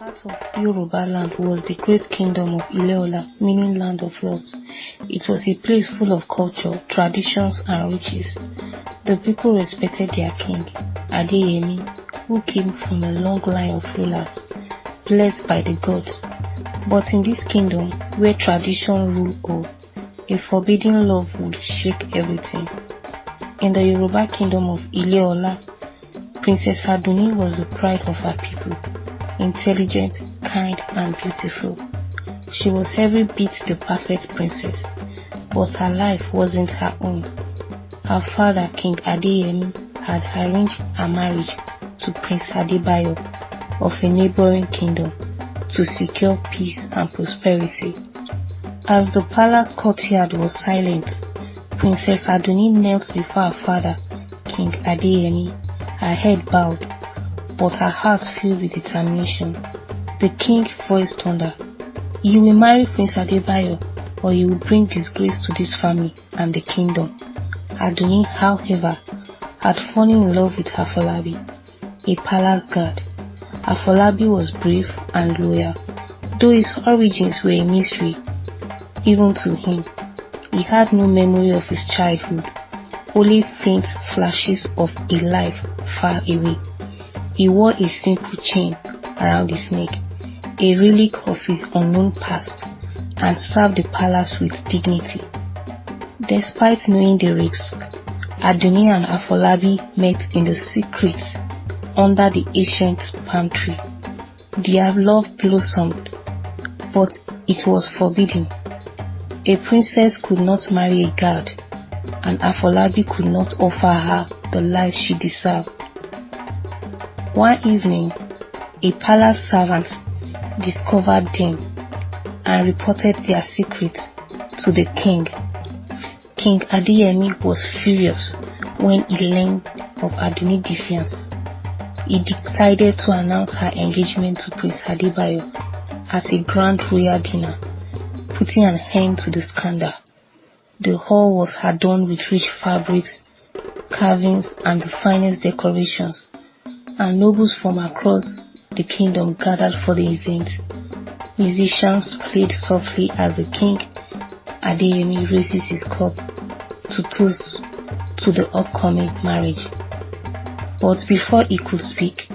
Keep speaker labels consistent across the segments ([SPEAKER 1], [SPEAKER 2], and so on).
[SPEAKER 1] part of Yoruba land was the great kingdom of Ileola, meaning land of wealth. It was a place full of culture, traditions, and riches. The people respected their king, Adeyemi, who came from a long line of rulers, blessed by the gods. But in this kingdom, where tradition ruled all, a forbidden love would shake everything. In the Yoruba kingdom of Ileola, Princess Aduni was the pride of her people, intelligent, kind, and beautiful. She was every bit the perfect princess, but her life wasn't her own. Her father, King Adeyemi, had arranged a marriage to Prince Adebayo of a neighboring kingdom to secure peace and prosperity. As the palace courtyard was silent, Princess Aduni knelt before her father, King Adeyemi, her head bowed, but her heart filled with determination. The king voiced thunder, "You will marry Prince Adebayo, or you will bring disgrace to this family and the kingdom." Aduni, however, had fallen in love with Afolabi, a palace guard. Afolabi was brave and loyal, though his origins were a mystery, even to him. He had no memory of his childhood, only faint flashes of a life far away. He wore a simple chain around his neck, a relic of his unknown past, and served the palace with dignity. Despite knowing the risk, Aduni and Afolabi met in the secrets under the ancient palm tree. Their love blossomed, but it was forbidden. A princess could not marry a guard, and Afolabi could not offer her the life she deserved. One evening, a palace servant discovered them and reported their secret to the king. King Adeyemi was furious when he learned of Aduni's defiance. He decided to announce her engagement to Prince Adebayo at a grand royal dinner, putting an end to the scandal. The hall was adorned with rich fabrics, carvings, and the finest decorations, and nobles from across the kingdom gathered for the event. Musicians played softly as the king Adeyemi raises his cup to toast to the upcoming marriage. But before he could speak,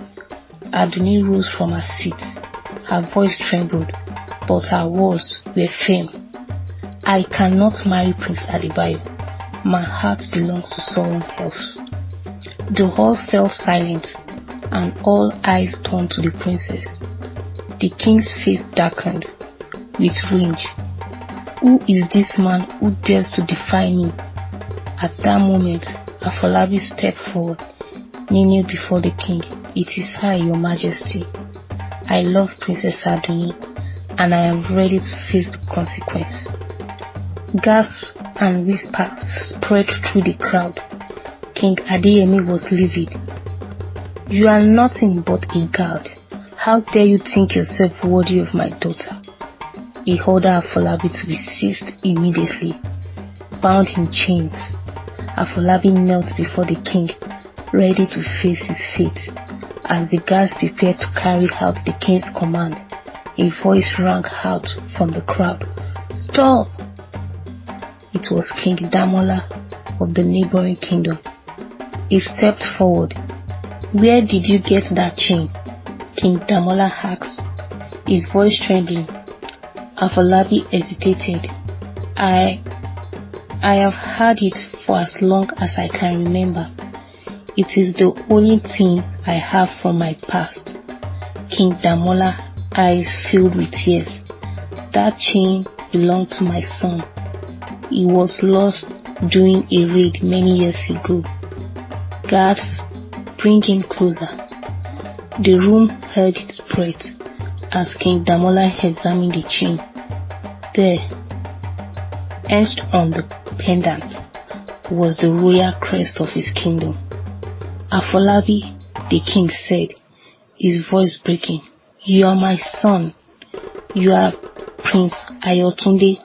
[SPEAKER 1] Aduni rose from her seat. Her voice trembled, but her words were firm. "I cannot marry Prince Adebayo. My heart belongs to someone else." The hall fell silent, and all eyes turned to the princess. The king's face darkened with rage. "Who is this man who dares to defy me?" At that moment, Afolabi stepped forward, kneeling before the king. "It is I, your majesty. I love Princess Aduni, and I am ready to face the consequence." Gasps and whispers spread through the crowd. King Adeyemi was livid. "You are nothing but a guard. How dare you think yourself worthy of my daughter?" He ordered Afolabi to be seized immediately, bound in chains. Afolabi knelt before the king, ready to face his fate. As the guards prepared to carry out the king's command, a voice rang out from the crowd, "Stop!" It was King Damola of the neighboring kingdom. He stepped forward. "Where did you get that chain?" King Damola asked, his voice trembling. Afolabi hesitated. I have had it for as long as I can remember. It is the only thing I have from my past." King Damola's eyes filled with tears. "That chain belonged to my son. He was lost during a raid many years ago." "Guards, bring him closer." The room held its breath as King Damola examined the chain. There, etched on the pendant, was the royal crest of his kingdom. "Afolabi," the king said, his voice breaking, "You are my son. You are Prince Ayotunde,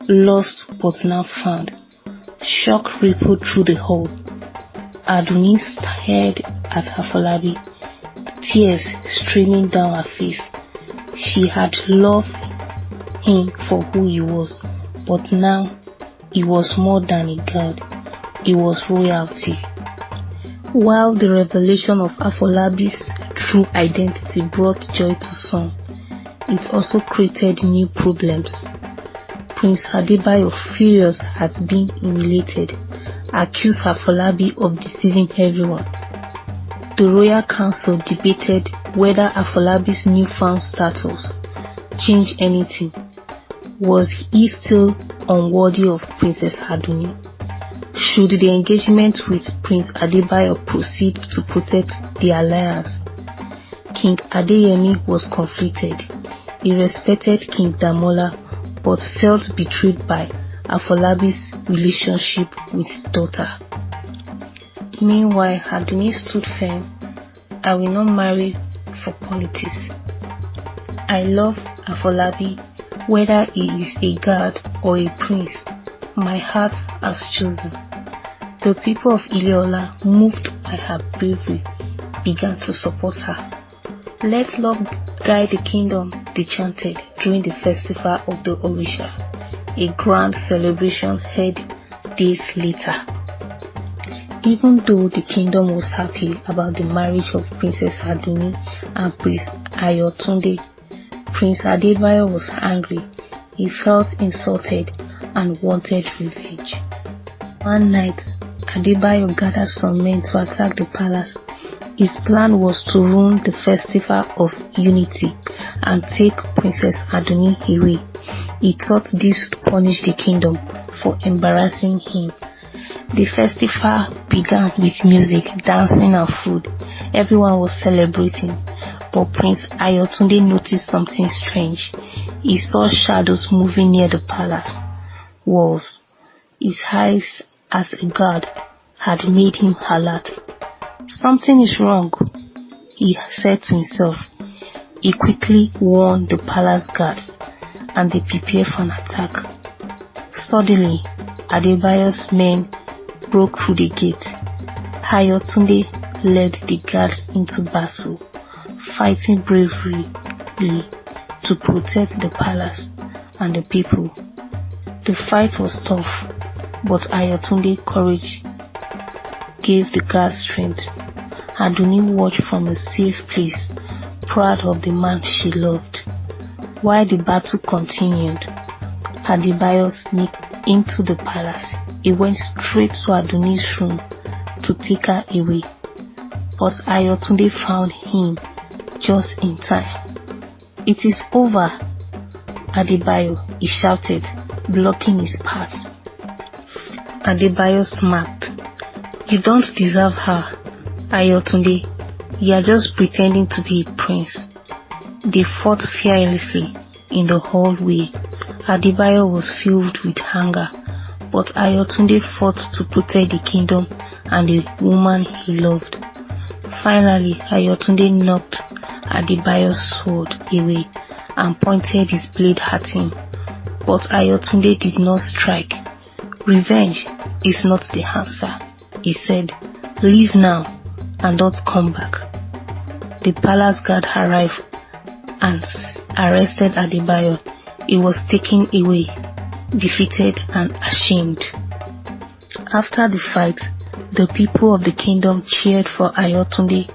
[SPEAKER 1] lost but now found." Shock rippled through the hall. Aduni stared at Afolabi, tears streaming down her face. She had loved him for who he was, but now he was more than a god. He was royalty. While the revelation of Afolabi's true identity brought joy to some, it also created new problems. Prince Adebayo, furious at being humiliated, accused Afolabi of deceiving everyone. The royal council debated whether Afolabi's newfound status changed anything. Was he still unworthy of Princess Aduni? Should the engagement with Prince Adebayo proceed to protect the alliance? King Adeyemi was conflicted. He respected King Damola but felt betrayed by Afolabi's relationship with his daughter. Meanwhile, Aduni stood firm. I will not marry for politics. I love Afolabi, whether he is a god or a prince. My heart has chosen. The people of Ileola, moved by her bravery, began to support her. Let love guide the kingdom, they chanted during the festival of the Orisha, a grand celebration held days later. Even though the kingdom was happy about the marriage of Princess Aduni and Prince Ayotunde, Prince Adebayo was angry. He felt insulted and wanted revenge. One night, Adebayo gathered some men to attack the palace. His plan was to ruin the festival of unity and take Princess Aduni away. He thought this would punish the kingdom for embarrassing him. The festival began with music, dancing and food. Everyone was celebrating, but Prince Ayotunde noticed something strange. He saw shadows moving near the palace walls. His eyes as a guard had made him alert. Something is wrong, he said to himself. He quickly warned the palace guards and they prepared for an attack. Suddenly, Adebayo's men broke through the gate. Ayotunde led the guards into battle, fighting bravely to protect the palace and the people. The fight was tough, but Ayotunde's courage gave the guards strength. Aduni watched from a safe place, proud of the man she loved. While the battle continued, Adebayo sneaked into the palace. He went straight to Aduni's room to take her away, but Ayotunde found him just in time. It is over, Adebayo, he shouted, blocking his path. Adebayo smirked. You don't deserve her, Ayotunde. You are just pretending to be a prince. They fought fearlessly in the hallway. Adebayo was filled with anger, but Ayotunde fought to protect the kingdom and the woman he loved. Finally, Ayotunde knocked Adebayo's sword away and pointed his blade at him, but Ayotunde did not strike. Revenge is not the answer, he said. Leave now and don't come back. The palace guard arrived and arrested Adebayo. He was taken away, defeated and ashamed. After the fight, the people of the kingdom cheered for Ayotunde.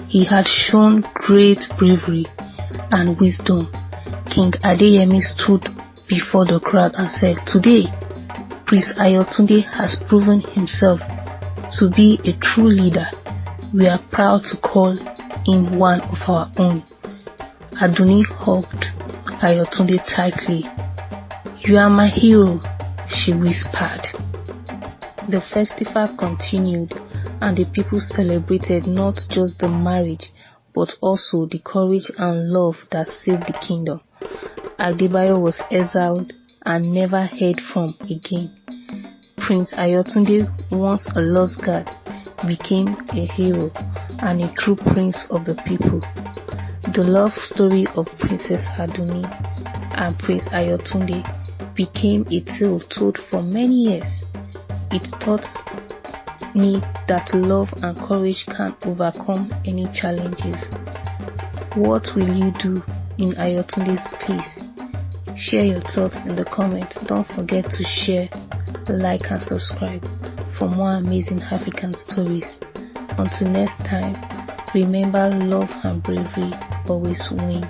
[SPEAKER 1] He had shown great bravery and wisdom. King Adeyemi stood before the crowd and said, Today, Prince Ayotunde has proven himself to be a true leader. We are proud to call him one of our own. Aduni hugged Ayotunde tightly. You are my hero, she whispered. The festival continued and the people celebrated not just the marriage but also the courage and love that saved the kingdom. Adebayo was exiled and never heard from again. Prince Ayotunde, once a lost god, became a hero and a true prince of the people. The love story of Princess Aduni and Prince Ayotunde became a tale told for many years. It taught me that love and courage can overcome any challenges. What will you do in Ayotunde's piece. Share your thoughts in the comments. Don't forget to share, like and subscribe for more amazing African stories. Until next time, remember love and bravery always win.